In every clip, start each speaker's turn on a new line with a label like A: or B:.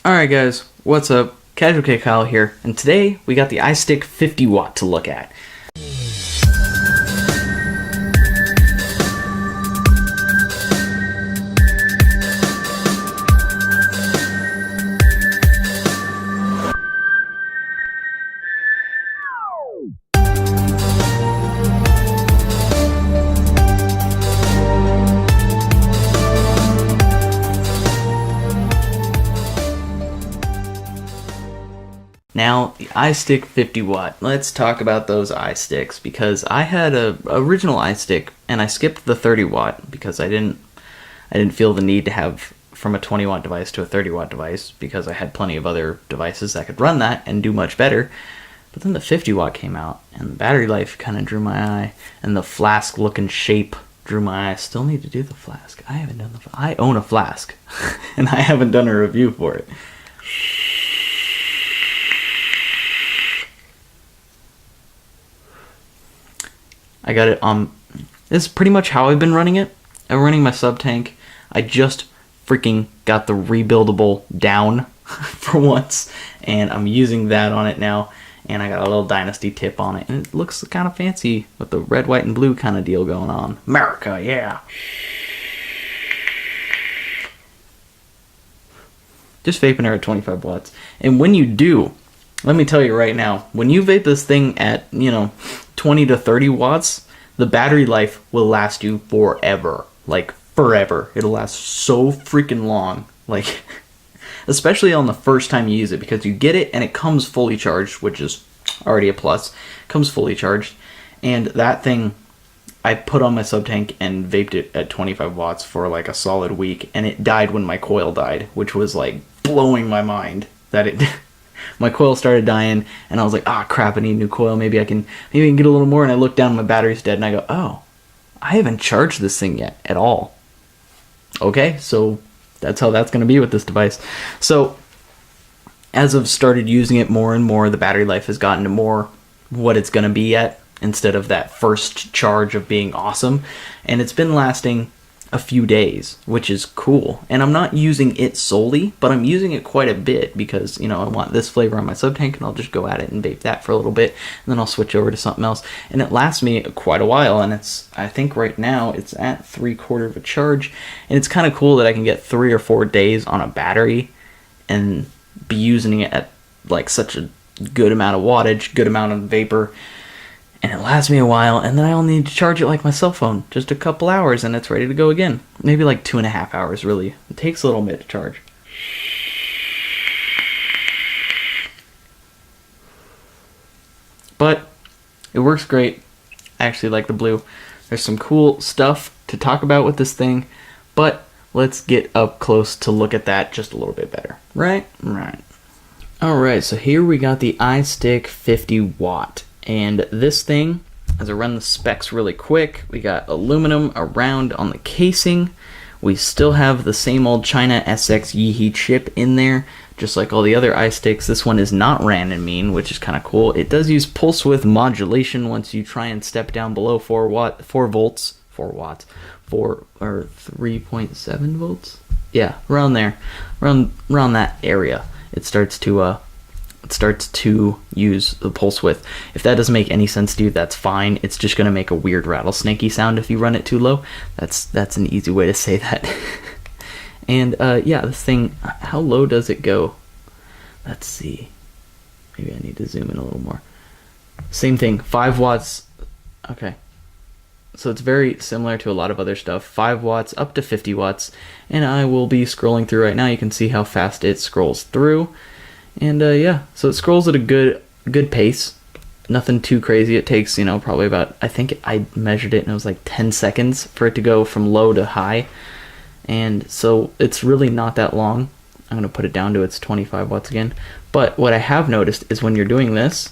A: Alright guys, what's up? Casual K Kyle here, and today we got the Istick 50 watt to look at. Now, the Istick 50 watt. Let's talk about those iSticks, because I had a original iStick and I skipped the 30 watt because I didn't feel the need to have from a 20 watt device to a 30 watt device, because I had plenty of other devices that could run that and do much better. But then the 50 watt came out and the battery life kind of drew my eye, and the flask looking shape drew my eye. I still need to do the flask. I haven't done I own a flask and I haven't done a review for it. I got it this is pretty much how I've been running it. I'm running my sub tank. I just freaking got the rebuildable down for once, and I'm using that on it now, and I got a little Dynasty tip on it, and it looks kind of fancy with the red, white, and blue kind of deal going on. America, yeah. Just vaping her at 25 watts. And when you do, let me tell you right now, when you vape this thing at, 20 to 30 watts, the battery life will last you forever. Like, forever. It'll last so freaking long. Like, especially on the first time you use it, because you get it and it comes fully charged, which is already a plus. It comes fully charged. And that thing, I put on my sub tank and vaped it at 25 watts for like a solid week, and it died when my coil died, which was like blowing my mind that it my coil started dying, and I was like, ah, crap, I need a new coil. Maybe I can get a little more. And I look down, my battery's dead, and I go, oh, I haven't charged this thing yet at all. Okay, so that's how that's going to be with this device. So as I've started using it more and more, the battery life has gotten to more what it's going to be at, instead of that first charge of being awesome. And it's been lasting a few days, which is cool. And I'm not using it solely, but I'm using it quite a bit, because I want this flavor on my sub tank, and I'll just go at it and vape that for a little bit, and then I'll switch over to something else, and it lasts me quite a while. And I think right now it's at 3/4 of a charge, and it's kind of cool that I can get 3 or 4 days on a battery and be using it at like such a good amount of wattage, good amount of vapor, and it lasts me a while, and then I only need to charge it like my cell phone, just a couple hours, and it's ready to go again. Maybe like 2.5 hours, really. It takes a little bit to charge. But it works great. I actually like the blue. There's some cool stuff to talk about with this thing, but let's get up close to look at that just a little bit better. Right? Right. Alright, so here we got the Istick 50 watt. And this thing, as I run the specs really quick, we got aluminum around on the casing. We still have the same old China SX Yeehee chip in there, just like all the other iSticks. This one is not random mean, which is kind of cool. It does use pulse width modulation once you try and step down below 4 watts, or 3.7 volts. Yeah, around there, around that area. It starts to use the pulse width. If that doesn't make any sense to you, that's fine. It's just going to make a weird rattlesnakey sound if you run it too low. That's an easy way to say that. And yeah, this thing, how low does it go? Let's see. Maybe I need to zoom in a little more. Same thing, 5 watts. Okay. So it's very similar to a lot of other stuff. 5 watts up to 50 watts. And I will be scrolling through right now. You can see how fast it scrolls through. And yeah, so it scrolls at a good pace. Nothing too crazy. It takes, probably about, I think I measured it and it was like 10 seconds for it to go from low to high. And so it's really not that long. I'm going to put it down to its 25 watts again. But what I have noticed is when you're doing this,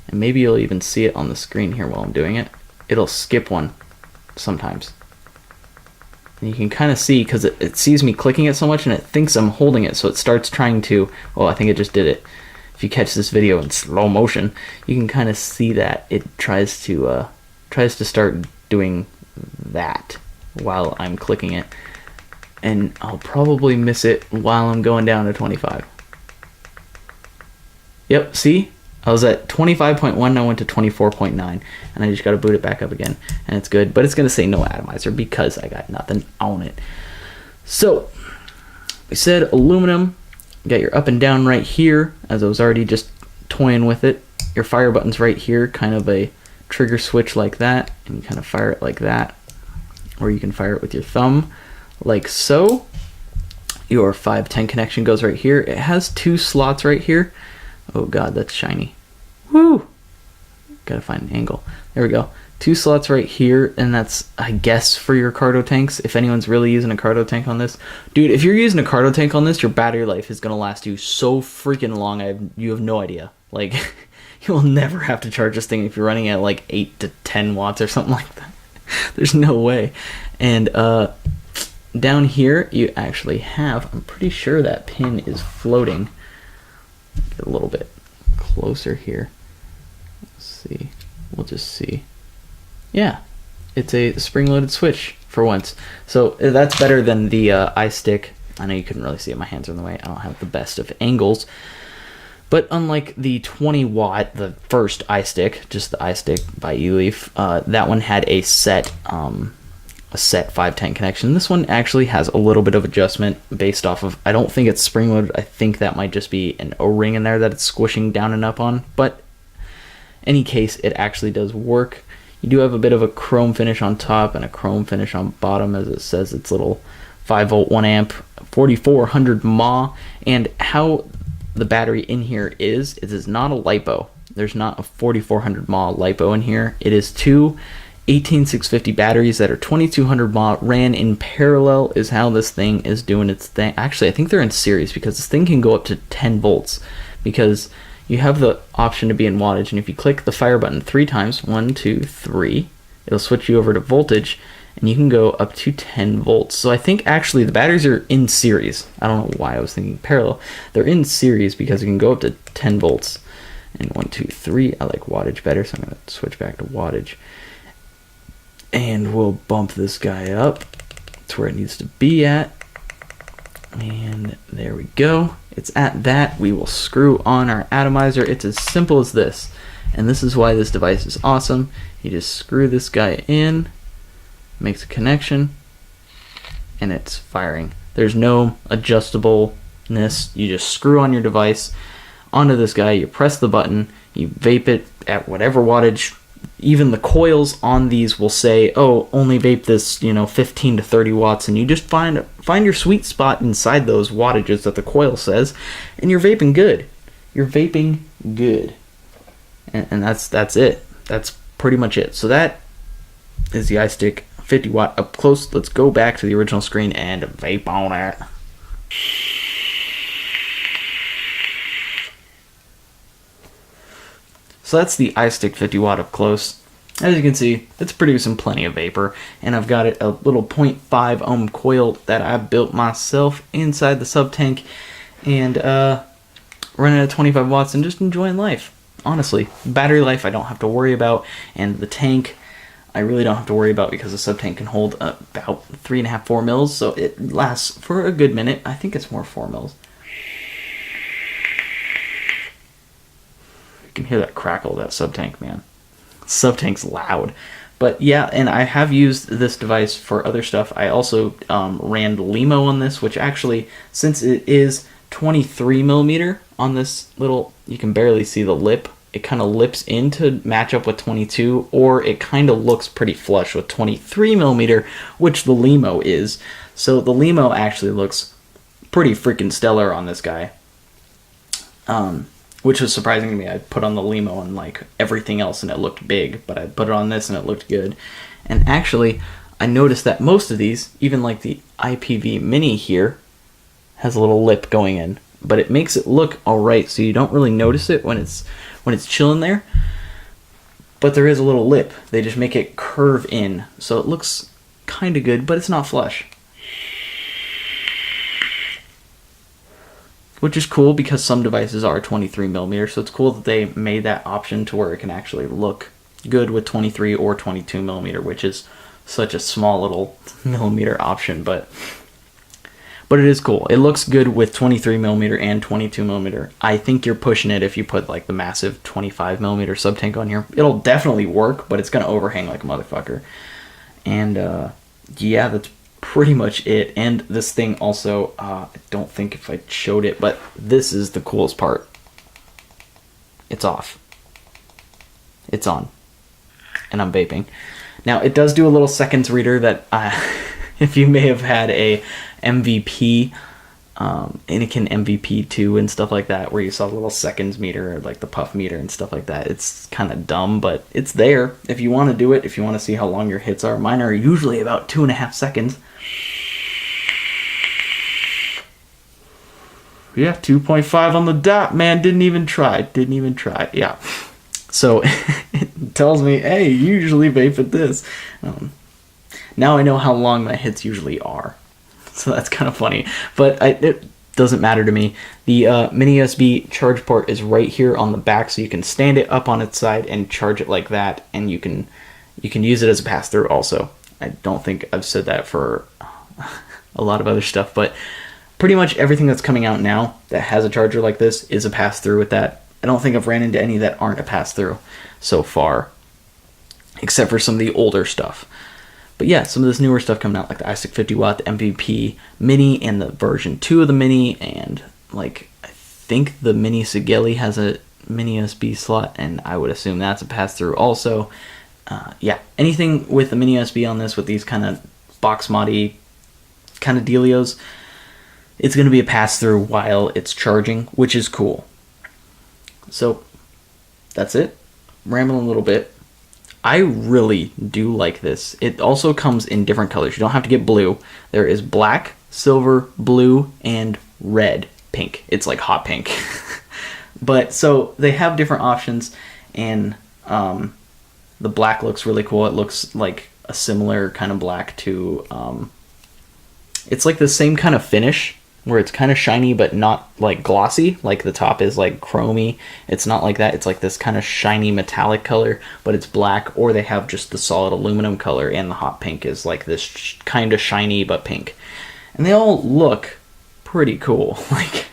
A: and maybe you'll even see it on the screen here while I'm doing it, it'll skip one sometimes. And you can kind of see, because it sees me clicking it so much and it thinks I'm holding it, so it starts trying to, well, I think it just did it. If you catch this video in slow motion, you can kind of see that it tries to start doing that while I'm clicking it. and I'll probably miss it while I'm going down to 25. Yep, see? I was at 25.1 and I went to 24.9, and I just got to boot it back up again, and it's good. But it's going to say no atomizer because I got nothing on it. So we said aluminum. You got your up and down right here, as I was already just toying with it. Your fire button's right here, kind of a trigger switch like that, and you kind of fire it like that, or you can fire it with your thumb like so. Your 510 connection goes right here. It has 2 slots right here. Oh god, that's shiny. Woo! Gotta find an angle. There we go. 2 slots right here, and that's, I guess, for your cardo tanks, if anyone's really using a cardo tank on this. Dude, if you're using a cardo tank on this, your battery life is gonna last you so freaking long, you have no idea. Like, you will never have to charge this thing if you're running at like 8 to 10 watts or something like that. There's no way. And down here, you actually have, I'm pretty sure that pin is floating. Get a little bit closer here. Let's see. We'll just see. Yeah, it's a spring-loaded switch for once. So that's better than the Istick. I know you couldn't really see it. My hands are in the way. I don't have the best of angles. But unlike the 20 watt, the first Istick, just the Istick by Eleaf, that one had a set 510 connection. This one actually has a little bit of adjustment based off of, I don't think it's spring loaded. I think that might just be an O-ring in there that it's squishing down and up on. But any case, it actually does work. You do have a bit of a chrome finish on top and a chrome finish on bottom, as it says it's little 5 volt 1 amp 4400 mAh. And how the battery in here is, it is not a LiPo. There's not a 4400 mAh LiPo in here. It is 2 18650 batteries that are 2200 mAh ran in parallel is how this thing is doing its thing. Actually, I think they're in series because this thing can go up to 10 volts because you have the option to be in wattage, and if you click the fire button 3 times, 1, 2, 3, it'll switch you over to voltage, and you can go up to 10 volts. So I think actually the batteries are in series. I don't know why I was thinking parallel. They're in series because you can go up to 10 volts. And 1, 2, 3, I like wattage better, so I'm going to switch back to wattage. And we'll bump this guy up to where it needs to be at. And there we go. It's at that. We will screw on our atomizer. It's as simple as this. And this is why this device is awesome. You just screw this guy in, makes a connection, and it's firing. There's no adjustableness. You just screw on your device onto this guy, you press the button, you vape it at whatever wattage. Even the coils on these will say, oh, only vape this, 15 to 30 watts, and you just find your sweet spot inside those wattages that the coil says, and you're vaping good. You're vaping good. And that's it. That's pretty much it. So that is the Istick 50 watt up close. Let's go back to the original screen and vape on it. So that's the Istick 50 watt up close. As you can see, it's producing plenty of vapor, and I've got it a little 0.5 ohm coil that I built myself inside the sub tank, and running at 25 watts and just enjoying life. Honestly, battery life I don't have to worry about, and the tank I really don't have to worry about because the sub tank can hold about 3.5, 4 mils, so it lasts for a good minute. I think it's more 4 mils. You can hear that crackle of that sub tank, man. Sub tank's loud. But yeah, and I have used this device for other stuff. I also ran LiMo on this, which actually, since it is 23 millimeter on this little, you can barely see the lip. It kind of lips in to match up with 22, or it kind of looks pretty flush with 23 millimeter, which the LiMo is. So the LiMo actually looks pretty freaking stellar on this guy. Which was surprising to me. I put on the LiMo on like everything else and it looked big, but I put it on this and it looked good. And actually, I noticed that most of these, even like the IPV Mini here, has a little lip going in, but it makes it look alright, so you don't really notice it when it's chilling there. But there is a little lip. They just make it curve in, so it looks kind of good, but it's not flush. Which is cool because some devices are 23 millimeter, so it's cool that they made that option to where it can actually look good with 23 or 22 millimeter, which is such a small little millimeter option. But but it is cool. It looks good with 23 millimeter and 22 millimeter. I think you're pushing it if you put like the massive 25 millimeter sub tank on here. It'll definitely work, but it's gonna overhang like a motherfucker. And yeah, that's pretty much it. And this thing also, I don't think if I showed it, but this is the coolest part. It's off. It's on. And I'm vaping. Now, it does do a little seconds reader that, if you may have had a MVP, Anakin MVP2 and stuff like that, where you saw the little seconds meter, or like the puff meter and stuff like that, it's kind of dumb, but it's there. If you want to do it, if you want to see how long your hits are, mine are usually about 2.5 seconds. Yeah, 2.5 on the dot, man. Didn't even try. Yeah. So it tells me, hey, you usually vape at this. Now I know how long my hits usually are. So that's kind of funny. But it doesn't matter to me. The mini USB charge port is right here on the back, so you can stand it up on its side and charge it like that, and you can use it as a pass-through also. I don't think I've said that for a lot of other stuff, but pretty much everything that's coming out now that has a charger like this is a pass-through with that. I don't think I've ran into any that aren't a pass-through so far, except for some of the older stuff. But yeah, some of this newer stuff coming out, like the Istick 50 watt, the MVP Mini, and the version 2 of the Mini, and like I think the Mini Sigeli has a mini USB slot, and I would assume that's a pass-through also. Yeah, anything with the mini USB on this, with these kind of box moddy kind of dealios, it's going to be a pass-through while it's charging, which is cool. So that's it. Rambling a little bit. I really do like this. It also comes in different colors. You don't have to get blue. There is black, silver, blue, and red. Pink. It's like hot pink. But so they have different options, and the black looks really cool. It looks like a similar kind of black to it's like the same kind of finish, where it's kind of shiny but not like glossy, like the top is like chromy. It's not like that. It's like this kind of shiny metallic color, but it's black. Or they have just the solid aluminum color, and the hot pink is like this kind of shiny but pink. And they all look pretty cool. Like,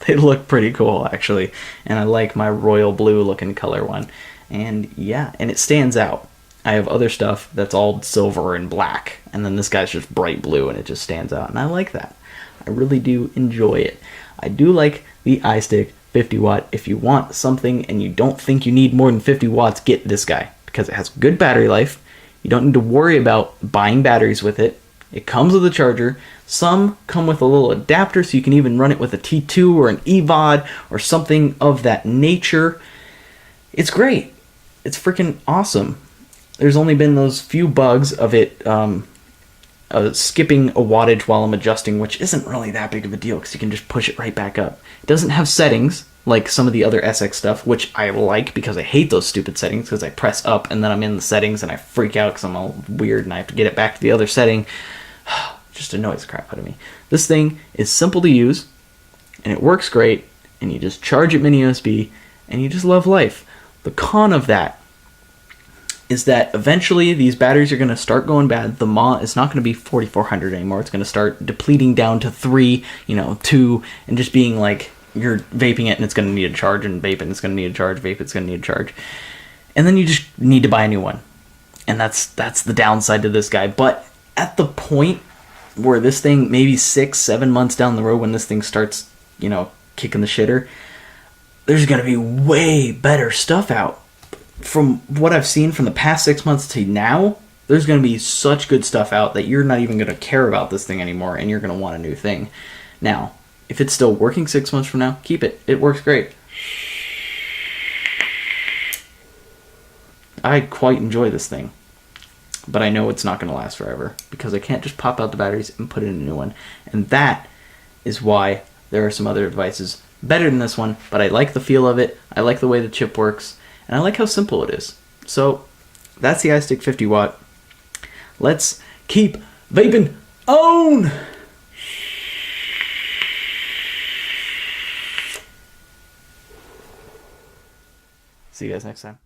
A: they look pretty cool actually. And I like my royal blue looking color one. And yeah, and it stands out. I have other stuff that's all silver and black, and then this guy's just bright blue, and it just stands out, and I like that. I really do enjoy it. I do like the Istick 50 watt. If you want something and you don't think you need more than 50 watts, get this guy, because it has good battery life. You don't need to worry about buying batteries with it. It comes with a charger. Some come with a little adapter, so you can even run it with a T2 or an EVOD or something of that nature. It's great. It's freaking awesome. There's only been those few bugs of it skipping a wattage while I'm adjusting, which isn't really that big of a deal because you can just push it right back up. It doesn't have settings like some of the other SX stuff, which I like because I hate those stupid settings, because I press up and then I'm in the settings and I freak out because I'm all weird and I have to get it back to the other setting. Just annoys the crap out of me. This thing is simple to use, and it works great, and you just charge it mini USB, and you just love life. The con of that is that eventually these batteries are going to start going bad. The mAh is not going to be 4400 anymore. It's going to start depleting down to 3, 2, and just being like, you're vaping it and it's going to need a charge, and vape it and it's going to need a charge, vape it's going to need a charge. And then you just need to buy a new one. And that's the downside to this guy. But at the point where this thing, maybe 6-7 months down the road, when this thing starts, kicking the shitter, there's going to be way better stuff out. From what I've seen from the past 6 months to now, there's going to be such good stuff out that you're not even going to care about this thing anymore, and you're going to want a new thing. Now, if it's still working 6 months from now, keep it. It works great. I quite enjoy this thing, but I know it's not going to last forever, because I can't just pop out the batteries and put in a new one. And that is why there are some other devices better than this one, but I like the feel of it, I like the way the chip works, and I like how simple it is. So that's the Istick 50 watt. Let's keep vaping on! See you guys next time.